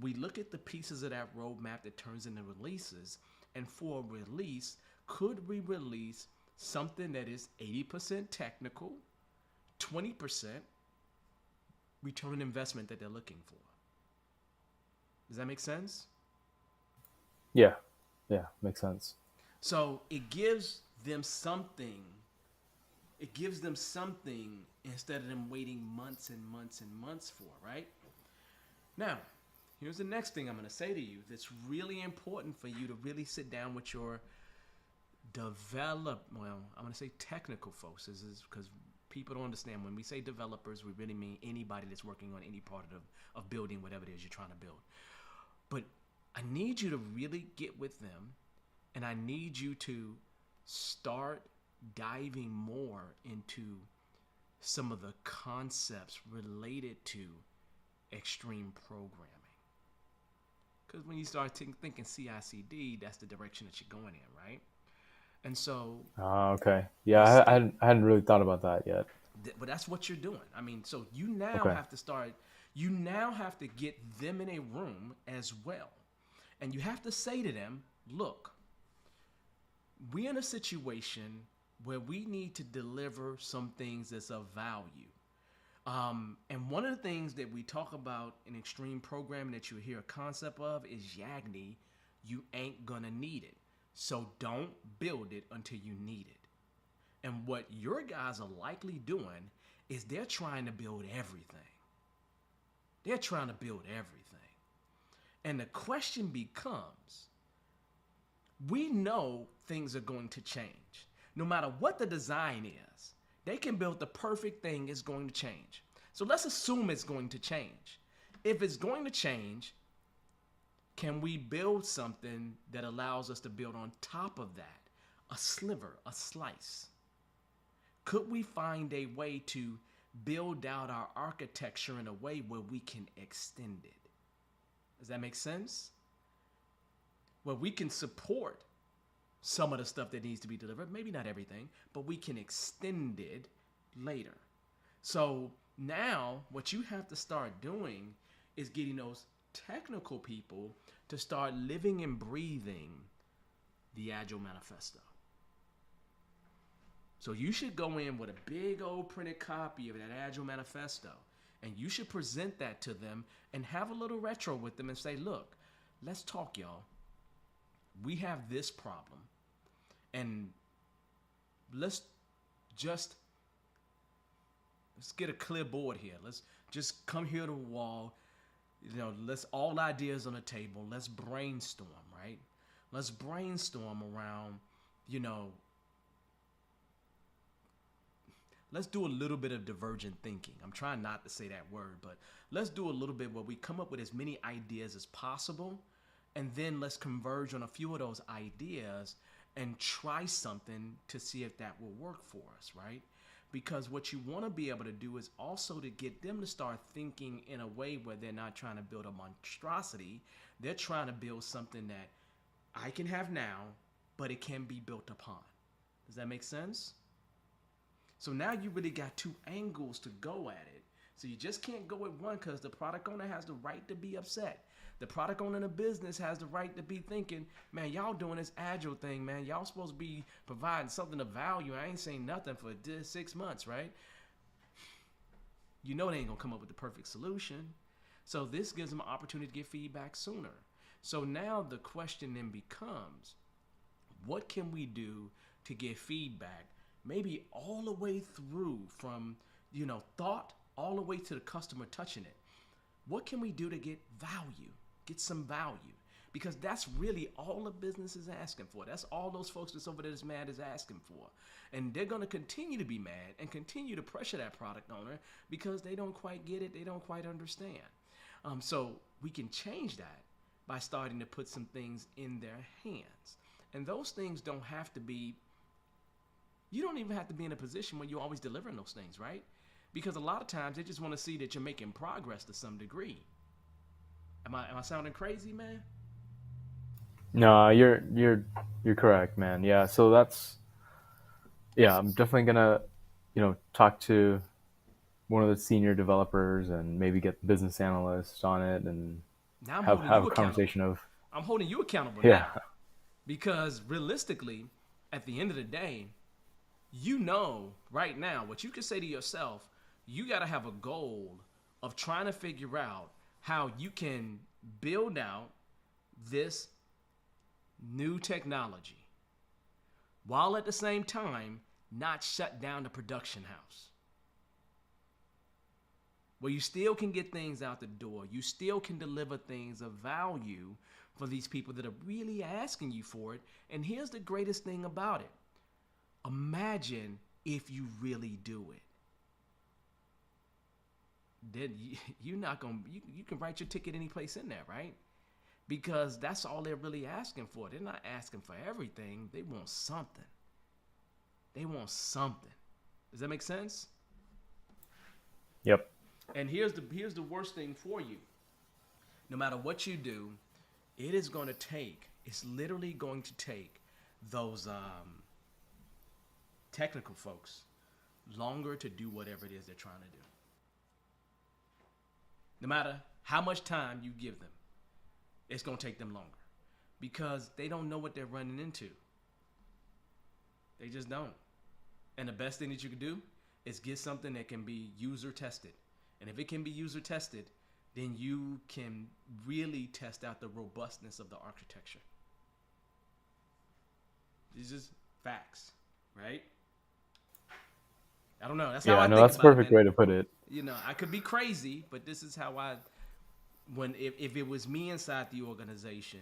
We look at the pieces of that roadmap that turns into releases. And for a release, could we release something that is 80% technical, 20% return on investment that they're looking for? Does that make sense? Yeah, yeah, makes sense. So it gives them something. It gives them something instead of them waiting months and months and months for, right? Now, here's the next thing I'm going to say to you that's really important for you to really sit down with your I'm going to say technical folks, is because people don't understand when we say developers, we really mean anybody that's working on any part of building whatever it is you're trying to build. But I need you to really get with them, and I need you to start diving more into some of the concepts related to extreme programming. Because when you start thinking CI/CD, that's the direction that you're going in, right? And so, Okay. Yeah, I hadn't really thought about that yet. but that's what you're doing. I mean, so you now Okay. have to start. You now have to get them in a room as well, and you have to say to them, "Look, we're in a situation where we need to deliver some things that's of value." And one of the things that we talk about in extreme programming that you hear a concept of is Yagni, you ain't gonna need it. So don't build it until you need it. And what your guys are likely doing is they're trying to build everything. They're trying to build everything. And the question becomes, we know things are going to change. No matter what the design is, they can build the perfect thing, it's going to change. So let's assume it's going to change. If it's going to change, can we build something that allows us to build on top of that? A sliver, a slice. Could we find a way to build out our architecture in a way where we can extend it? Does that make sense? Where we can support some of the stuff that needs to be delivered, maybe not everything, but we can extend it later. So now what you have to start doing is getting those technical people to start living and breathing the Agile Manifesto. So you should go in with a big old printed copy of that Agile Manifesto, and you should present that to them and have a little retro with them and say, look, let's talk, y'all. We have this problem, and let's get a clear board here. Let's just come here to the wall. Let's all ideas on the table. Let's brainstorm, right? Let's brainstorm around, you know, let's do a little bit of divergent thinking. I'm trying not to say that word, but let's do a little bit where we come up with as many ideas as possible, and then let's converge on a few of those ideas and try something to see if that will work for us, right? Because what you want to be able to do is also to get them to start thinking in a way where they're not trying to build a monstrosity. They're trying to build something that I can have now, but it can be built upon. Does that make sense? So now you really got two angles to go at it. So you just can't go with one, because the product owner has the right to be upset. The product owner in the business has the right to be thinking, man, y'all doing this agile thing, man. Y'all supposed to be providing something of value. I ain't saying nothing for this 6 months, right? You know they ain't gonna come up with the perfect solution. So this gives them an opportunity to get feedback sooner. So now the question then becomes, what can we do to get feedback, maybe all the way through from, thought all the way to the customer touching it? What can we do to get value, get some value? Because that's really all the business is asking for. That's all those folks that's over there that's mad is asking for. And they're going to continue to be mad and continue to pressure that product owner because they don't quite get it. They don't quite understand. So we can change that by starting to put some things in their hands. And those things don't have to be, you don't even have to be in a position where you're always delivering those things, right? Because a lot of times they just want to see that you're making progress to some degree. Am I sounding crazy, man? No, you're correct, man. Yeah, so I'm definitely gonna, talk to one of the senior developers and maybe get business analysts on it and Now I'm have holding have you a accountable. conversation of I'm holding you accountable yeah, now. Because realistically, at the end of the day, you know right now what you can say to yourself, you got to have a goal of trying to figure out how you can build out this new technology while at the same time not shut down the production house. Where you still can get things out the door. You still can deliver things of value for these people that are really asking you for it. And here's the greatest thing about it. Imagine if you really do it. Then you're not gonna you can write your ticket any place in there, right? Because that's all they're really asking for. They're not asking for everything. They want something. They want something. Does that make sense? yep, And here's the worst thing for you. No matter what you do, it's literally going to take those technical folks longer to do whatever it is they're trying to do. No matter how much time you give them, it's going to take them longer because they don't know what they're running into. They just don't. And the best thing that you can do is get something that can be user tested. And if it can be user tested, then you can really test out the robustness of the architecture. These is facts, right? I don't know. That's how yeah. I No, think that's a about it, perfect man. way to put it. I could be crazy, but this is how if it was me inside the organization,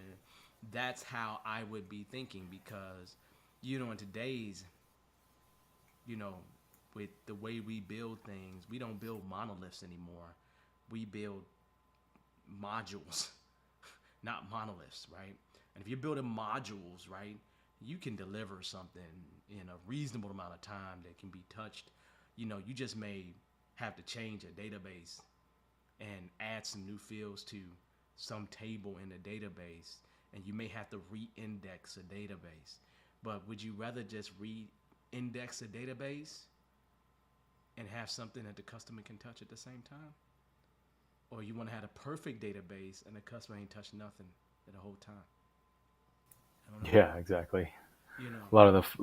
that's how I would be thinking because, in today's, with the way we build things, we don't build monoliths anymore. We build modules, not monoliths, right? And if you're building modules, right, you can deliver something in a reasonable amount of time that can be touched. You just may have to change a database and add some new fields to some table in the database, and you may have to re-index a database. But would you rather just re-index a database and have something that the customer can touch at the same time? Or you want to have a perfect database and the customer ain't touched nothing the whole time? I don't know. Yeah, exactly. You know. A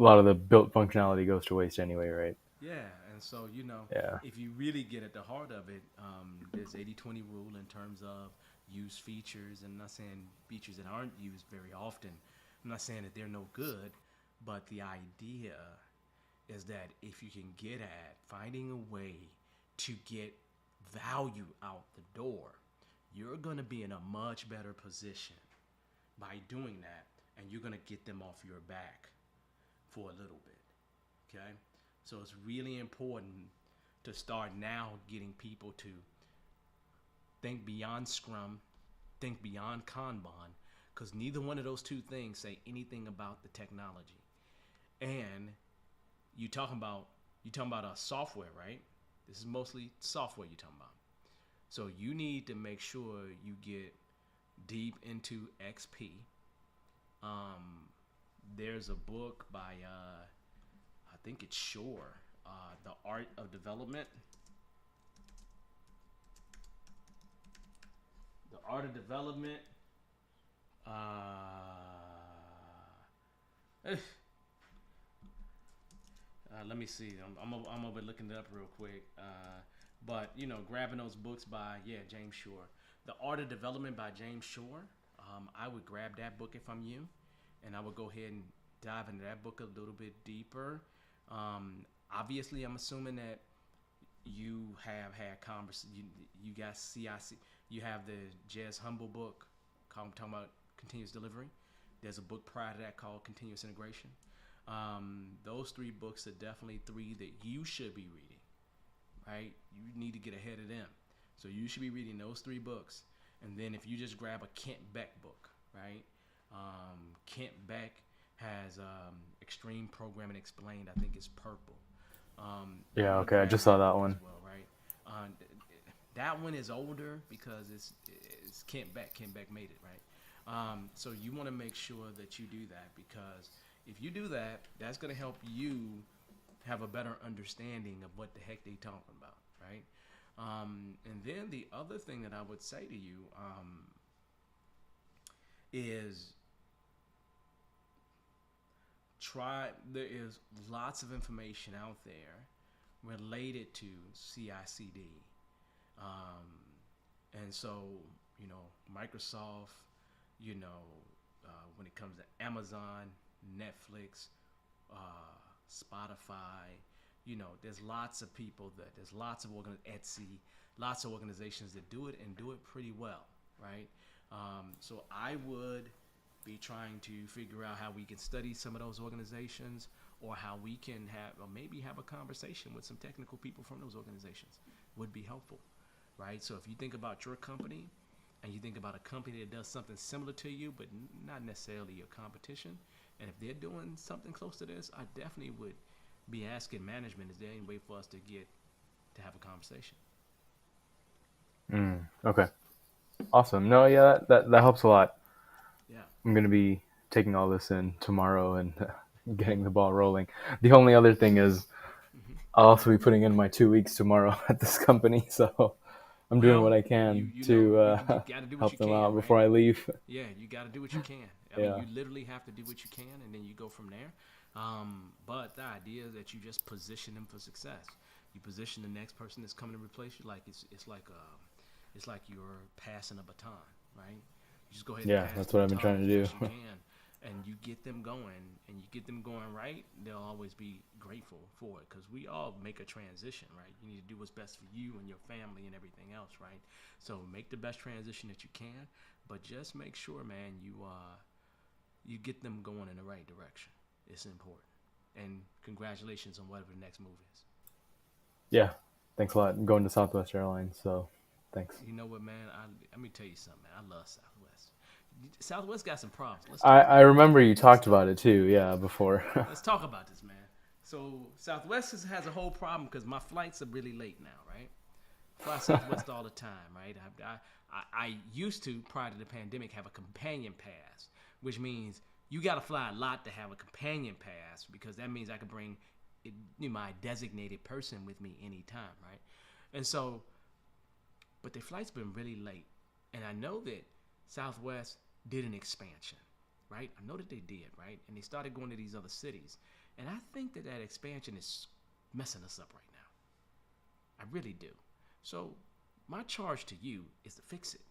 lot of the built functionality goes to waste anyway, right? Yeah, and so Yeah. if you really get at the heart of it, there's 80-20 rule in terms of use features. And I'm not saying features that aren't used very often. I'm not saying that they're no good, but the idea is that if you can get at finding a way to get value out the door, you're going to be in a much better position by doing that, and you're going to get them off your back. for a little bit. Okay, so it's really important to start now getting people to think beyond Scrum, think beyond Kanban, because neither one of those two things say anything about the technology. And you talking about a software, right? This is mostly software you're talking about. So you need to make sure you get deep into XP. There's a book by I think it's Shore, The Art of Development. The Art of Development. Uh, Let me see. I'm over looking it up real quick. But grabbing those books by James Shore, The Art of Development by James Shore. I would grab that book if I'm you, and I would go ahead and dive into that book a little bit deeper. Obviously, I'm assuming that you have had conversations. You got CIC. You have the Jez Humble book talking about continuous delivery. There's a book prior to that called Continuous Integration. Those three books are definitely three that you should be reading, right? You need to get ahead of them. So you should be reading those three books. And then if you just grab a Kent Beck book, right? Kent Beck has Extreme Programming Explained. I think it's purple. Yeah, okay. I just saw that one. As well, right? That one is older because it's Kent Beck. Kent Beck made it, right? So you want to make sure that you do that, because if you do that, that's going to help you have a better understanding of what the heck they're talking about, right? And then the other thing that I would say to you is there is lots of information out there related to CI/CD. And so, Microsoft, when it comes to Amazon, Netflix, Spotify, there's lots of people there's lots of Etsy, lots of organizations that do it and do it pretty well, right? So I would be trying to figure out how we can study some of those organizations, or how we can maybe have a conversation with some technical people from those organizations would be helpful, right? So if you think about your company and you think about a company that does something similar to you, but not necessarily your competition, and if they're doing something close to this, I definitely would be asking management, is there any way for us to have a conversation? Okay. Awesome. No, yeah, that helps a lot. Yeah. I'm going to be taking all this in tomorrow and getting the ball rolling. The only other thing is I'll also be putting in my 2 weeks tomorrow at this company, so I'm doing what I can to gotta do what help you them can, out right? before I leave. Yeah, you got to do what you can. I Yeah. mean, you literally have to do what you can, and then you go from there. But the idea is that you just position them for success. You position the next person that's coming to replace you like it's like you're passing a baton, right? You just go ahead. Yeah, and pass that's the what I've been baton trying to do. as best you can, and you get them going, and you get them going right. They'll always be grateful for it, because we all make a transition, right? You need to do what's best for you and your family and everything else, right? So make the best transition that you can, but just make sure, man, you get them going in the right direction. It's important. And congratulations on whatever the next move is. Yeah, thanks a lot. I'm going to Southwest Airlines, so thanks. You know what, man? Let me tell you something, man. I love Southwest. Southwest got some problems. I remember you talked about it too, yeah, before. Let's talk about this, man. So Southwest has a whole problem because my flights are really late now, right? Fly Southwest all the time, right? I used to, prior to the pandemic, have a companion pass, which means you got to fly a lot to have a companion pass, because that means I could bring my designated person with me anytime, right? And so, but the flight's been really late, and I know that Southwest did an expansion, right? I know that they did, right? And they started going to these other cities, and I think that expansion is messing us up right now. I really do. So my charge to you is to fix it.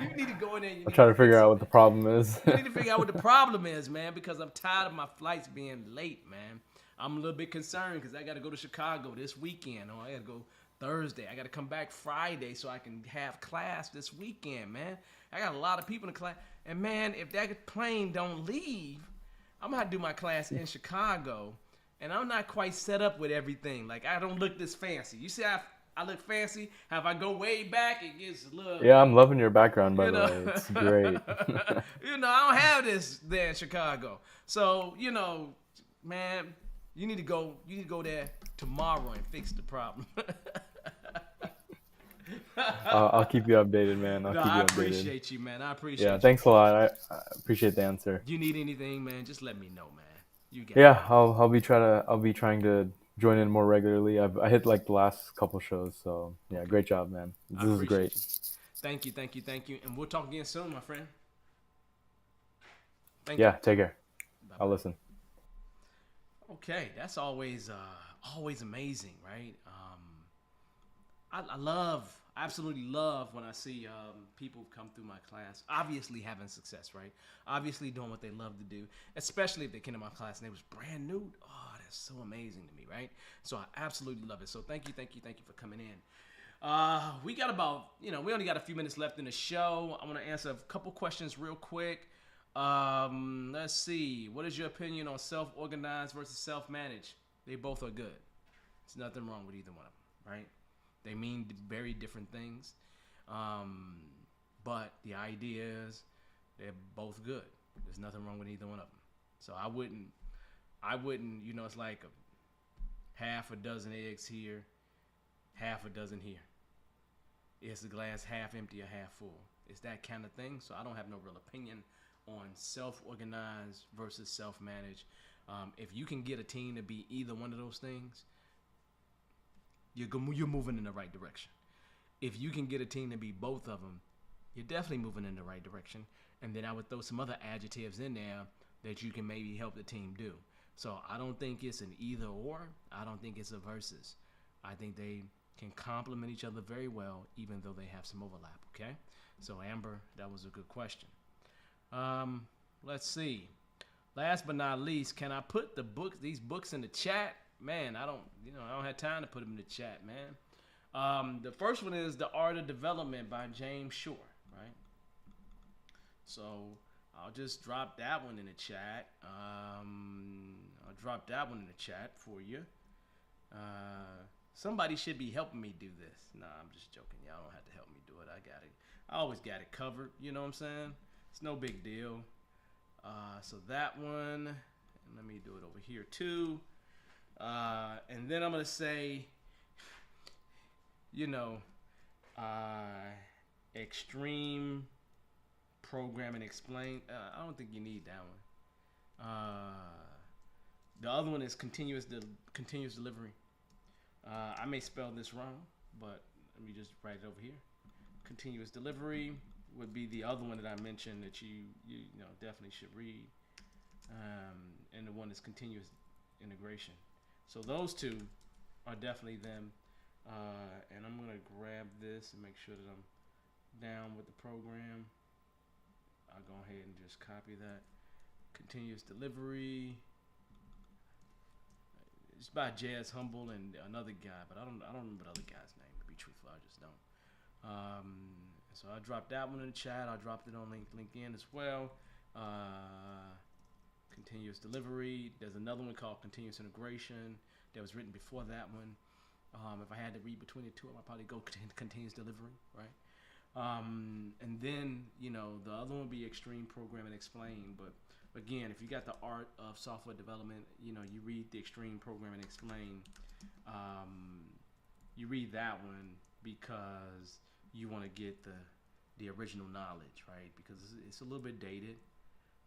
You need to go in there. I'm trying to figure out what the problem is. You need to figure out what the problem is, man, because I'm tired of my flights being late, man. I'm a little bit concerned because I got to go to Chicago this weekend, or I got to go Thursday. I got to come back Friday so I can have class this weekend, man. I got a lot of people in the class, and man, if that plane don't leave, I'm gonna have to do my class in Chicago, and I'm not quite set up with everything. Like I don't look this fancy. You see, I look fancy. How if I go way back, it gets a little. Yeah, I'm loving your background, by You the know, way. It's great. I don't have this there in Chicago. So, man, you need to go. You need to go there tomorrow and fix the problem. I'll keep you updated, man. I'll No, keep I you updated. appreciate you, man. I appreciate Yeah, you. thanks a lot. I appreciate the answer. You need anything, man? Just let me know, man. You got it. Yeah, I'll be trying to join in more regularly. I hit like the last couple shows, so yeah, Okay. great job, man. I This is appreciate great. you. Thank you, thank you, thank you. And we'll talk again soon, my friend. Thank you. Yeah, take care. Bye I'll bye. listen. Okay, that's always amazing, right? I absolutely love when I see people come through my class, obviously having success, right? Obviously doing what they love to do, especially if they came to my class and they was brand new. Oh, that's so amazing to me, right? So I absolutely love it. So thank you, thank you, thank you for coming in. We got about, we only got a few minutes left in the show. I want to answer a couple questions real quick. Let's see. What is your opinion on self-organized versus self-managed? They both are good. There's nothing wrong with either one of them, right? They mean very different things. But the idea is they're both good. There's nothing wrong with either one of them. So I wouldn't, it's like half a dozen eggs here, half a dozen here. Is the glass half empty or half full? It's that kind of thing. So I don't have no real opinion on self-organized versus self-managed. If you can get a team to be either one of those things, you're moving in the right direction. If you can get a team to be both of them, you're definitely moving in the right direction. And then I would throw some other adjectives in there that you can maybe help the team do. So I don't think it's an either or. I don't think it's a versus. I think they can complement each other very well, even though they have some overlap. Okay. So Amber, that was a good question. Let's see. Last but not least, can I put these books in the chat? Man, I don't have time to put them in the chat, man. The first one is The Art of Development by James Shore, right? So I'll just drop that one in the chat. I'll drop that one in the chat for you. Somebody should be helping me do this. Nah, I'm just joking. Y'all don't have to help me do it. I always got it covered. You know what I'm saying? It's no big deal. So that one, and let me do it over here too. And then I'm gonna say, extreme programming explain. I don't think you need that one. The other one is continuous delivery. I may spell this wrong, but let me just write it over here. Continuous delivery would be the other one that I mentioned that you definitely should read. And the one is continuous integration. So those two are definitely them. And I'm gonna grab this and make sure that I'm down with the program. I'll go ahead and just copy that. Continuous delivery. It's by Jazz Humble and another guy, but I don't remember the other guy's name, to be truthful. I just don't. So I dropped that one in the chat. I dropped it on LinkedIn as well. Continuous delivery. There's another one called continuous integration that was written before that one. If I had to read between the two, I'd probably go continuous delivery, right? And then, the other one would be extreme programming explained. But again, if you got the art of software development, you read the extreme programming explained. You read that one because you want to get the original knowledge, right? Because it's a little bit dated.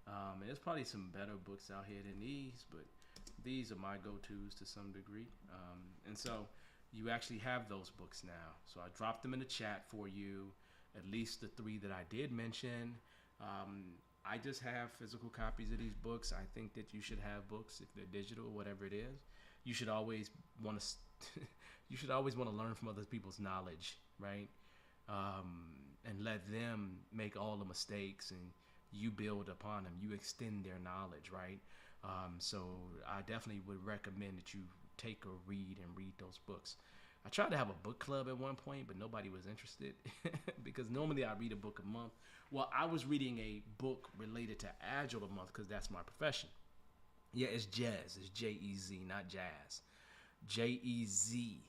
And there's probably some better books out here than these, but these are my go-tos to some degree. And so you actually have those books now. So I dropped them in the chat for you, at least the 3 that I did mention. I just have physical copies of these books. I think that you should have books if they're digital, whatever it is. You should always want to learn from other people's knowledge, right? And let them make all the mistakes and you build upon them. You extend their knowledge, right? So I definitely would recommend that you take a read and read those books. I tried to have a book club at one point, but nobody was interested because normally I read a book a month. Well, I was reading a book related to Agile a month because that's my profession. Yeah, it's Jazz. It's Jez, not Jazz. Jez.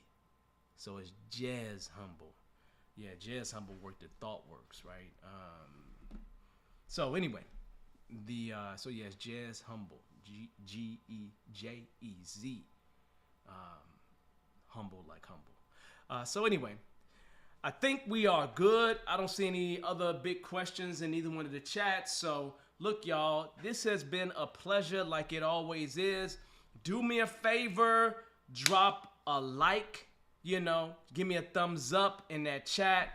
So it's Jazz Humble. Yeah, Jazz Humble worked at ThoughtWorks, right? So anyway, so yeah, it's Jazz Humble. G-E-J-E-Z. Humble like humble. So anyway, I think we are good. I don't see any other big questions in either one of the chats. So look, y'all, this has been a pleasure like it always is. Do me a favor, drop a like, give me a thumbs up in that chat.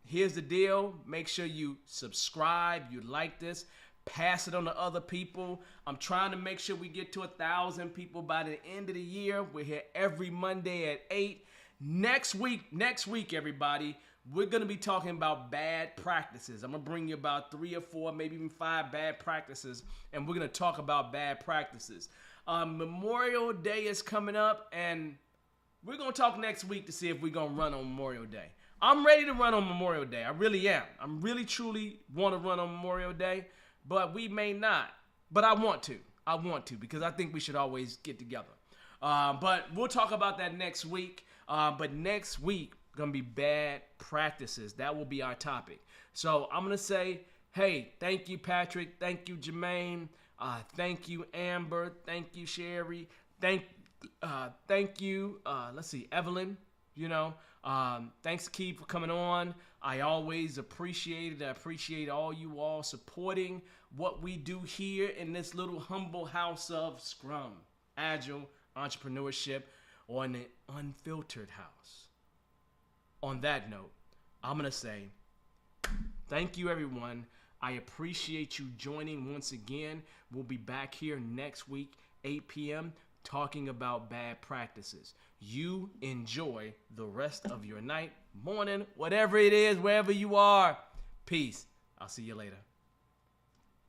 Here's the deal. Make sure you subscribe, you like this. Pass it on to other people. I'm trying to make sure we get to 1,000 people by the end of the year. We're here every Monday at 8. Next week, everybody, we're going to be talking about bad practices. I'm going to bring you about 3 or 4, maybe even 5 bad practices, and we're going to talk about bad practices. Memorial Day is coming up, and we're going to talk next week to see if we're going to run on Memorial Day. I'm ready to run on Memorial Day. I really am. I'm really, truly want to run on Memorial Day. But we may not. But I want to. Because I think we should always get together. But we'll talk about that next week. But next week, going to be bad practices. That will be our topic. So I'm going to say, hey, thank you, Patrick. Thank you, Jermaine. Thank you, Amber. Thank you, Sherry. Thank you, Evelyn. Thanks, Keith, for coming on. I always appreciate it. I appreciate all you all supporting what we do here in this little humble house of Scrum, Agile Entrepreneurship, or in the Unfiltered house. On that note, I'm going to say thank you, everyone. I appreciate you joining once again. We'll be back here next week, 8 p.m., talking about bad practices. You enjoy the rest of your night, morning, whatever it is, wherever you are. Peace. I'll see you later.